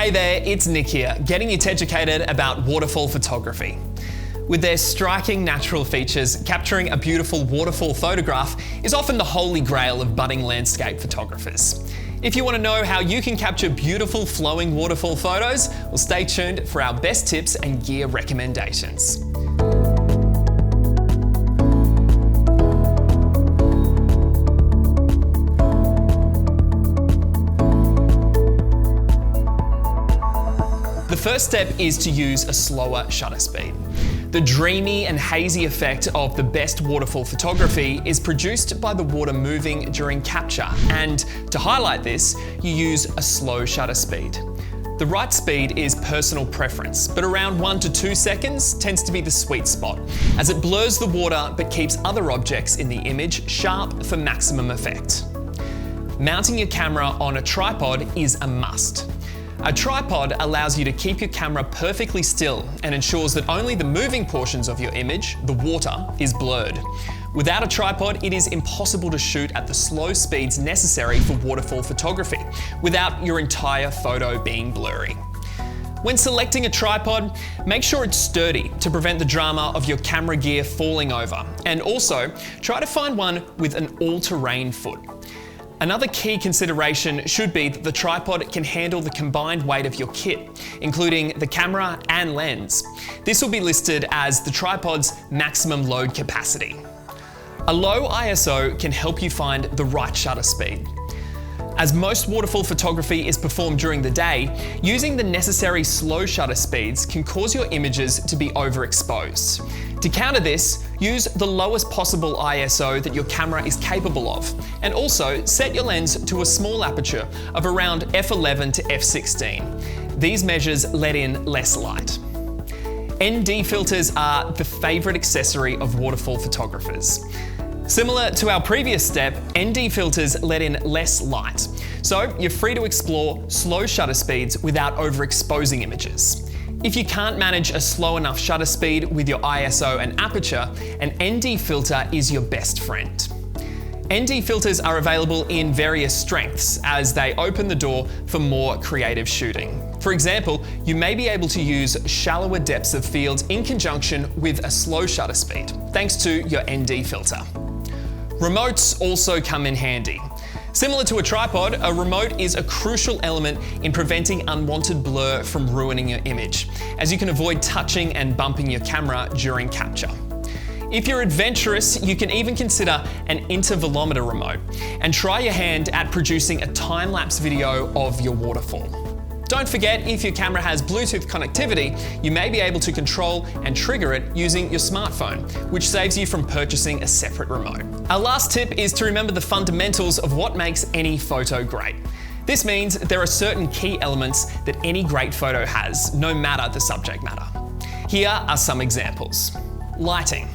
Hey there, it's Nick here, getting you educated about waterfall photography. With their striking natural features, capturing a beautiful waterfall photograph is often the holy grail of budding landscape photographers. If you want to know how you can capture beautiful flowing waterfall photos, well, stay tuned for our best tips and gear recommendations. The first step is to use a slower shutter speed. The dreamy and hazy effect of the best waterfall photography is produced by the water moving during capture, and to highlight this, you use a slow shutter speed. The right speed is personal preference, but around 1 to 2 seconds tends to be the sweet spot, as it blurs the water but keeps other objects in the image sharp for maximum effect. Mounting your camera on a tripod is a must. A tripod allows you to keep your camera perfectly still and ensures that only the moving portions of your image, the water, is blurred. Without a tripod, it is impossible to shoot at the slow speeds necessary for waterfall photography without your entire photo being blurry. When selecting a tripod, make sure it's sturdy to prevent the drama of your camera gear falling over, and also try to find one with an all-terrain foot. Another key consideration should be that the tripod can handle the combined weight of your kit, including the camera and lens. This will be listed as the tripod's maximum load capacity. A low ISO can help you find the right shutter speed. As most waterfall photography is performed during the day, using the necessary slow shutter speeds can cause your images to be overexposed. To counter this, use the lowest possible ISO that your camera is capable of, and also set your lens to a small aperture of around f11 to f16. These measures let in less light. ND filters are the favorite accessory of waterfall photographers. Similar to our previous step, ND filters let in less light, so you're free to explore slow shutter speeds without overexposing images. If you can't manage a slow enough shutter speed with your ISO and aperture, an ND filter is your best friend. ND filters are available in various strengths as they open the door for more creative shooting. For example, you may be able to use shallower depths of field in conjunction with a slow shutter speed, thanks to your ND filter. Remotes also come in handy. Similar to a tripod, a remote is a crucial element in preventing unwanted blur from ruining your image, as you can avoid touching and bumping your camera during capture. If you're adventurous, you can even consider an intervalometer remote and try your hand at producing a time-lapse video of your waterfall. Don't forget, if your camera has Bluetooth connectivity, you may be able to control and trigger it using your smartphone, which saves you from purchasing a separate remote. Our last tip is to remember the fundamentals of what makes any photo great. This means there are certain key elements that any great photo has, no matter the subject matter. Here are some examples. Lighting.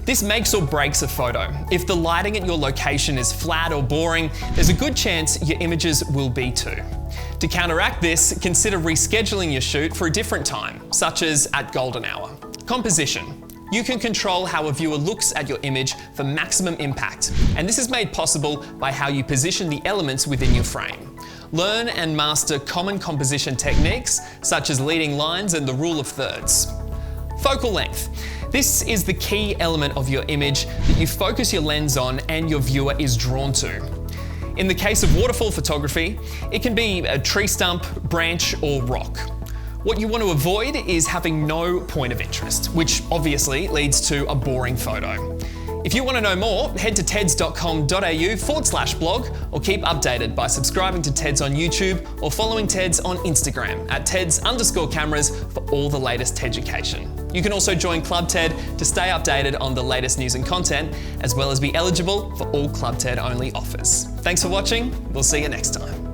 This makes or breaks a photo. If the lighting at your location is flat or boring, there's a good chance your images will be too. To counteract this, consider rescheduling your shoot for a different time, such as at golden hour. Composition. You can control how a viewer looks at your image for maximum impact, and this is made possible by how you position the elements within your frame. Learn and master common composition techniques, such as leading lines and the rule of thirds. Focal length. This is the key element of your image that you focus your lens on and your viewer is drawn to. In the case of waterfall photography, it can be a tree stump, branch, or rock. What you want to avoid is having no point of interest, which obviously leads to a boring photo. If you want to know more, head to teds.com.au/blog or keep updated by subscribing to TEDS on YouTube or following TEDS on Instagram at TEDS_cameras for all the latest education. You can also join Club TED to stay updated on the latest news and content, as well as be eligible for all Club TED only offers. Thanks for watching. We'll see you next time.